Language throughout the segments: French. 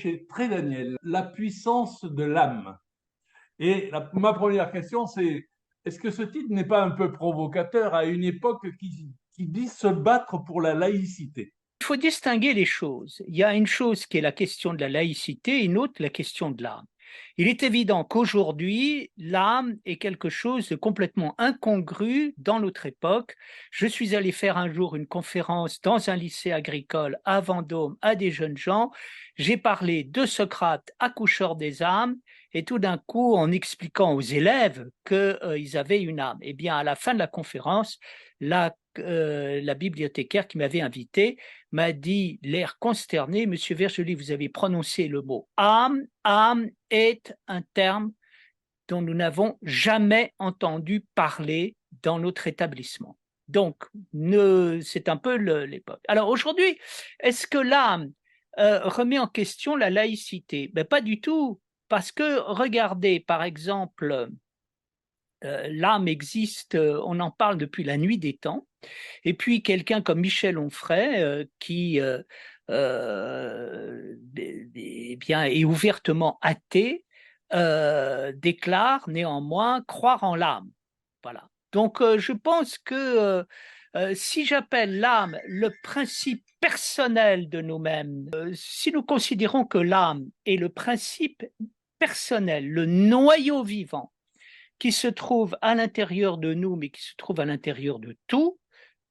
chez Très Daniel, la puissance de l'âme. Et ma première question, c'est est-ce que ce titre n'est pas un peu provocateur à une époque qui dit se battre pour la laïcité? Il faut distinguer les choses. Il y a une chose qui est la question de la laïcité et une autre la question de l'âme. Il est évident qu'aujourd'hui, l'âme est quelque chose de complètement incongru dans notre époque. Je suis allé faire un jour une conférence dans un lycée agricole à Vendôme à des jeunes gens. J'ai parlé de Socrate, accoucheur des âmes, et tout d'un coup, en expliquant aux élèves qu'ils avaient une âme, eh bien, à la fin de la conférence, la bibliothécaire qui m'avait invité m'a dit, l'air consterné, Monsieur Vergely, vous avez prononcé le mot âme. Âme est un terme dont nous n'avons jamais entendu parler dans notre établissement. Donc, c'est un peu l'époque. Alors aujourd'hui, est-ce que l'âme remet en question la laïcité? Ben, pas du tout, parce que regardez, par exemple, l'âme existe, on en parle depuis la nuit des temps. Et puis quelqu'un comme Michel Onfray, qui eh bien, est ouvertement athée, déclare néanmoins croire en l'âme. Voilà. Donc je pense que si j'appelle l'âme le principe personnel de nous-mêmes, si nous considérons que l'âme est le principe personnel, le noyau vivant qui se trouve à l'intérieur de nous, mais qui se trouve à l'intérieur de tout,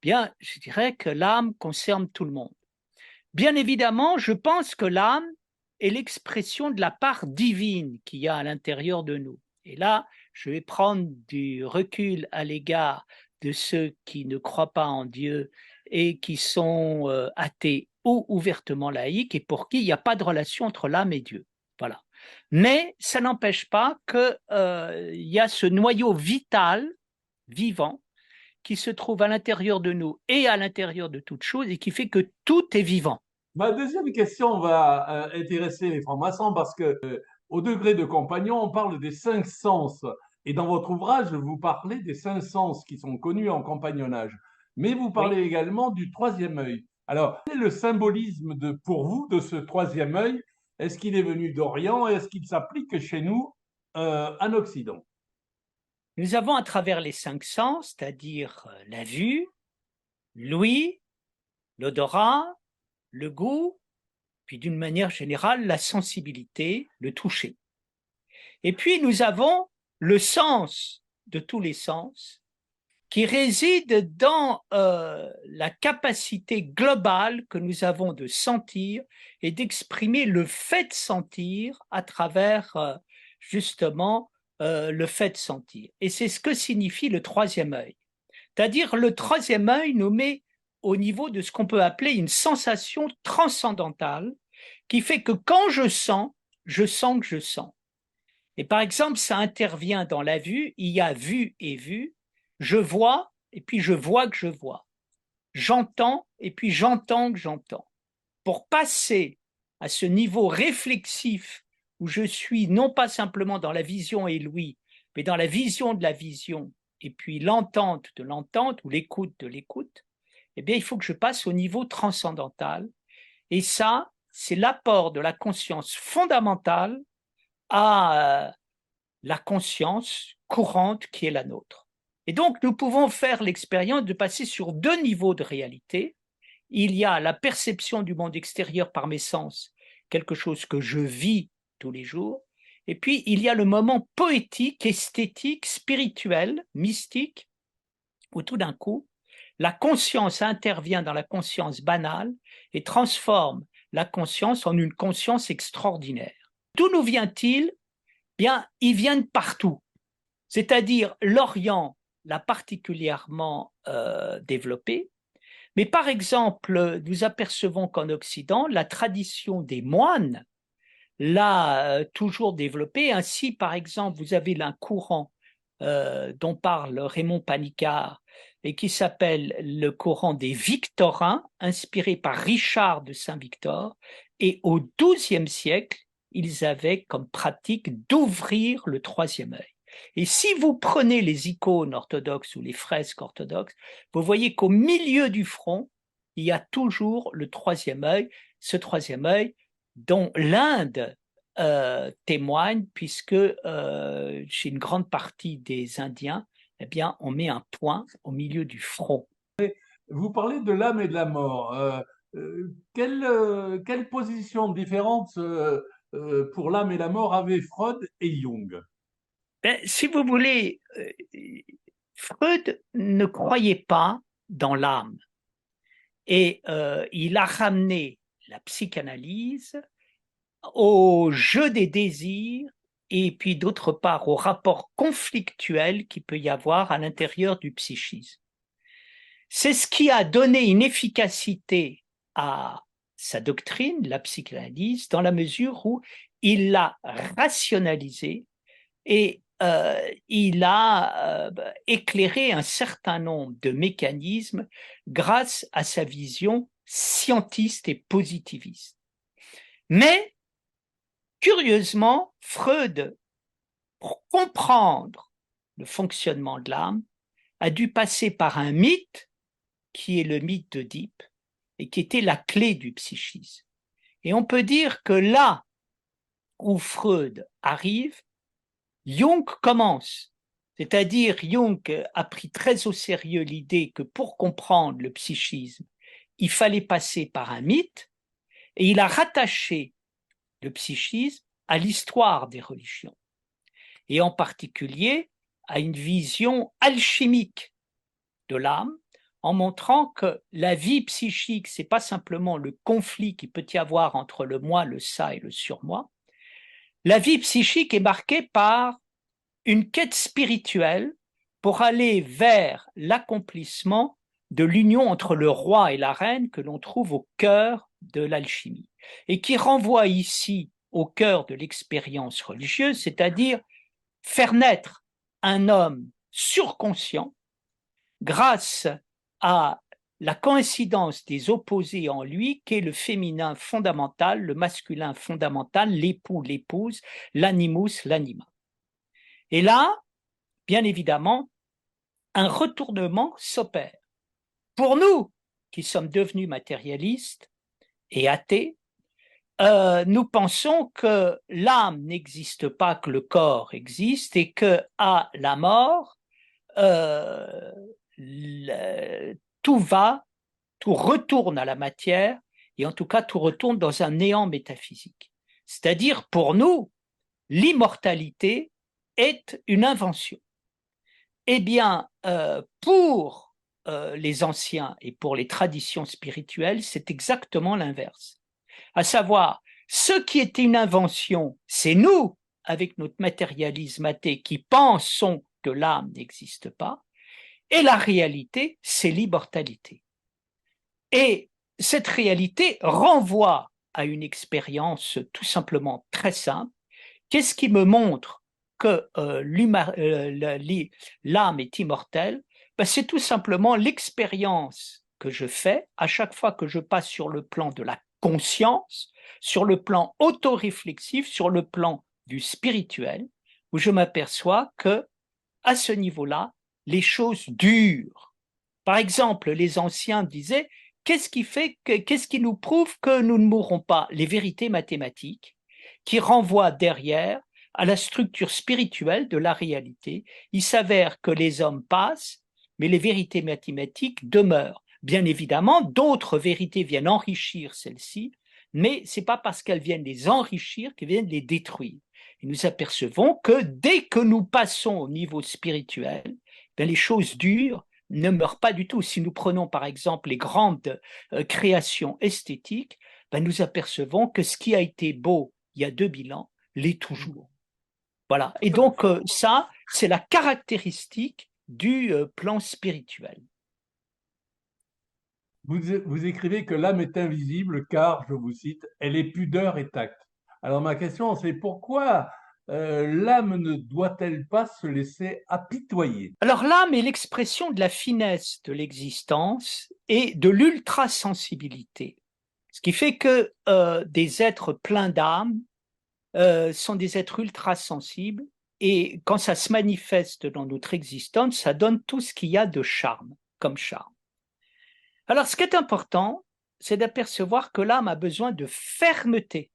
bien, je dirais que l'âme concerne tout le monde. Bien évidemment, je pense que l'âme est l'expression de la part divine qu'il y a à l'intérieur de nous. Et là, je vais prendre du recul à l'égard de ceux qui ne croient pas en Dieu et qui sont athées ou ouvertement laïques et pour qui il n'y a pas de relation entre l'âme et Dieu. Voilà. Mais ça n'empêche pas qu'il y a ce noyau vital, vivant, qui se trouve à l'intérieur de nous et à l'intérieur de toute chose et qui fait que tout est vivant. Ma deuxième question va intéresser les francs-maçons parce que, au degré de compagnon, on parle des cinq sens. Et dans votre ouvrage, vous parlez des cinq sens qui sont connus en compagnonnage. Mais vous parlez Oui. également du troisième œil. Alors, quel est le symbolisme pour vous de ce troisième œil? Est-ce qu'il est venu d'Orient? Est-ce qu'il s'applique chez nous en Occident? Nous avons à travers les cinq sens, c'est-à-dire la vue, l'ouïe, l'odorat, le goût, puis d'une manière générale la sensibilité, le toucher. Et puis nous avons le sens de tous les sens qui réside dans la capacité globale que nous avons de sentir et d'exprimer le fait de sentir à travers justement le fait de sentir. Et c'est ce que signifie le troisième œil. C'est-à-dire le troisième œil nous met au niveau de ce qu'on peut appeler une sensation transcendantale qui fait que quand je sens que je sens. Et par exemple, ça intervient dans la vue, il y a vue et vue, je vois et puis je vois que je vois, j'entends et puis j'entends que j'entends. Pour passer à ce niveau réflexif où je suis non pas simplement dans la vision et l'ouïe, mais dans la vision de la vision et puis l'entente de l'entente ou l'écoute de l'écoute, eh bien, il faut que je passe au niveau transcendantal. Et ça, c'est l'apport de la conscience fondamentale à la conscience courante qui est la nôtre. Et donc, nous pouvons faire l'expérience de passer sur deux niveaux de réalité. Il y a la perception du monde extérieur par mes sens, quelque chose que je vis tous les jours. Et puis, il y a le moment poétique, esthétique, spirituel, mystique, où tout d'un coup, la conscience intervient dans la conscience banale et transforme la conscience en une conscience extraordinaire. D'où nous vient-il? Bien, ils viennent partout. C'est-à-dire l'Orient l'a particulièrement développé, mais par exemple, nous apercevons qu'en Occident, la tradition des moines l'a toujours développé. Ainsi, par exemple, vous avez un courant dont parle Raymond Panicard et qui s'appelle le courant des Victorins, inspiré par Richard de Saint-Victor. Et au XIIe siècle, ils avaient comme pratique d'ouvrir le troisième œil. Et si vous prenez les icônes orthodoxes ou les fresques orthodoxes, vous voyez qu'au milieu du front, il y a toujours le troisième œil. Ce troisième œil dont l'Inde témoigne, puisque chez une grande partie des Indiens, eh bien, on met un point au milieu du front. Vous parlez de l'âme et de la mort. Quelle position différente pour l'âme et la mort avaient Freud et Jung? Ben, si vous voulez, Freud ne croyait pas dans l'âme et il a ramené la psychanalyse au jeu des désirs et puis d'autre part au rapport conflictuel qu'il peut y avoir à l'intérieur du psychisme. C'est ce qui a donné une efficacité à sa doctrine, la psychanalyse, dans la mesure où il l'a rationalisée et il a éclairé un certain nombre de mécanismes grâce à sa vision scientiste et positiviste. Mais, curieusement, Freud, pour comprendre le fonctionnement de l'âme, a dû passer par un mythe qui est le mythe d'Oedipe et qui était la clé du psychisme. Et on peut dire que là où Freud arrive, Jung commence. C'est-à-dire, Jung a pris très au sérieux l'idée que pour comprendre le psychisme, il fallait passer par un mythe, et il a rattaché le psychisme à l'histoire des religions, et en particulier à une vision alchimique de l'âme, en montrant que la vie psychique, c'est pas simplement le conflit qu'il peut y avoir entre le moi, le ça et le surmoi. La vie psychique est marquée par une quête spirituelle pour aller vers l'accomplissement de l'union entre le roi et la reine que l'on trouve au cœur de l'alchimie et qui renvoie ici au cœur de l'expérience religieuse, c'est-à-dire faire naître un homme surconscient grâce à la coïncidence des opposés en lui qu'est le féminin fondamental, le masculin fondamental, l'époux, l'épouse, l'animus, l'anima. Et là, bien évidemment, un retournement s'opère. Pour nous, qui sommes devenus matérialistes et athées, nous pensons que l'âme n'existe pas, que le corps existe et que à la mort, tout retourne à la matière et en tout cas tout retourne dans un néant métaphysique. C'est-à-dire pour nous, l'immortalité est une invention. Eh bien, pour les anciens et pour les traditions spirituelles, c'est exactement l'inverse. À savoir, ce qui est une invention, c'est nous, avec notre matérialisme athée, qui pensons que l'âme n'existe pas, et la réalité, c'est l'immortalité. Et cette réalité renvoie à une expérience tout simplement très simple. Qu'est-ce qui me montre que l'âme est immortelle? Ben, c'est tout simplement l'expérience que je fais à chaque fois que je passe sur le plan de la conscience, sur le plan autoréflexif, sur le plan du spirituel, où je m'aperçois que à ce niveau-là, les choses durent. Par exemple, les anciens disaient, qu'est-ce qui nous prouve que nous ne mourrons pas? Les vérités mathématiques qui renvoient derrière à la structure spirituelle de la réalité. Il s'avère que les hommes passent, mais les vérités mathématiques demeurent. Bien évidemment, d'autres vérités viennent enrichir celles-ci, mais ce n'est pas parce qu'elles viennent les enrichir qu'elles viennent les détruire. Et nous apercevons que dès que nous passons au niveau spirituel, les choses dures ne meurent pas du tout. Si nous prenons par exemple les grandes créations esthétiques, nous apercevons que ce qui a été beau il y a 2000 ans l'est toujours. Voilà. Et donc ça, c'est la caractéristique du plan spirituel. Vous écrivez que l'âme est invisible car, je vous cite, elle est pudeur et tact. Alors ma question, c'est pourquoi l'âme ne doit-elle pas se laisser apitoyer? Alors l'âme est l'expression de la finesse de l'existence et de l'ultrasensibilité. Ce qui fait que des êtres pleins d'âme sont des êtres ultra-sensibles et quand ça se manifeste dans notre existence, ça donne tout ce qu'il y a de charme, comme charme. Alors ce qui est important, c'est d'apercevoir que l'âme a besoin de fermeté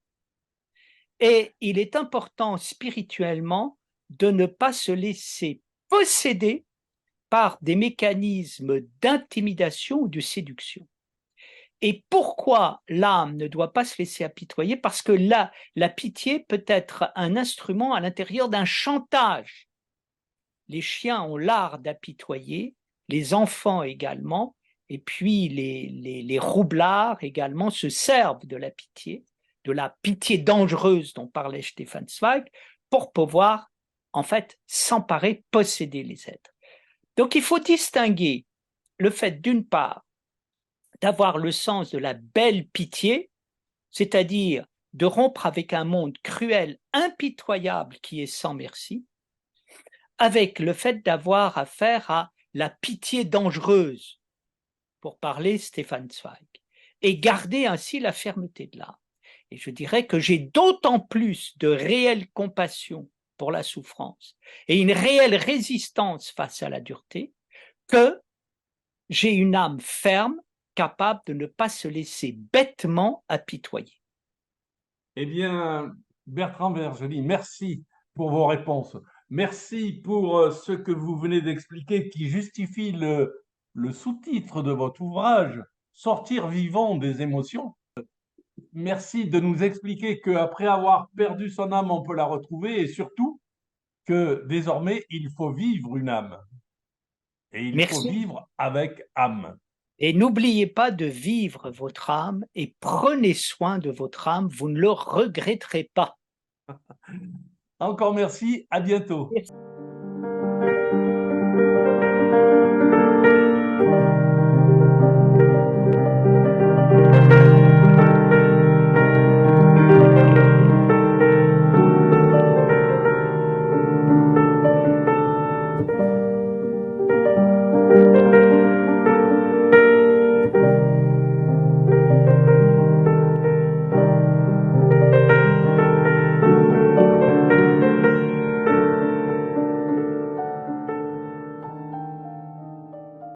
Et il est important spirituellement de ne pas se laisser posséder par des mécanismes d'intimidation ou de séduction. Et pourquoi l'âme ne doit pas se laisser apitoyer? Parce que là, la pitié peut être un instrument à l'intérieur d'un chantage. Les chiens ont l'art d'apitoyer, les enfants également, et puis les roublards également se servent de la pitié dangereuse dont parlait Stefan Zweig, pour pouvoir en fait s'emparer, posséder les êtres. Donc il faut distinguer le fait d'une part d'avoir le sens de la belle pitié, c'est-à-dire de rompre avec un monde cruel, impitoyable qui est sans merci, avec le fait d'avoir affaire à la pitié dangereuse, pour parler Stefan Zweig, et garder ainsi la fermeté de l'âme. Et je dirais que j'ai d'autant plus de réelle compassion pour la souffrance et une réelle résistance face à la dureté que j'ai une âme ferme, capable de ne pas se laisser bêtement apitoyer. Eh bien, Bertrand Vergely, merci pour vos réponses. Merci pour ce que vous venez d'expliquer qui justifie le sous-titre de votre ouvrage, Sortir vivant des émotions. Merci de nous expliquer qu'après avoir perdu son âme, on peut la retrouver et surtout que désormais, il faut vivre une âme et il faut Merci. vivre avec âme. Et n'oubliez pas de vivre votre âme et prenez soin de votre âme, vous ne le regretterez pas. Encore merci, à bientôt. Merci.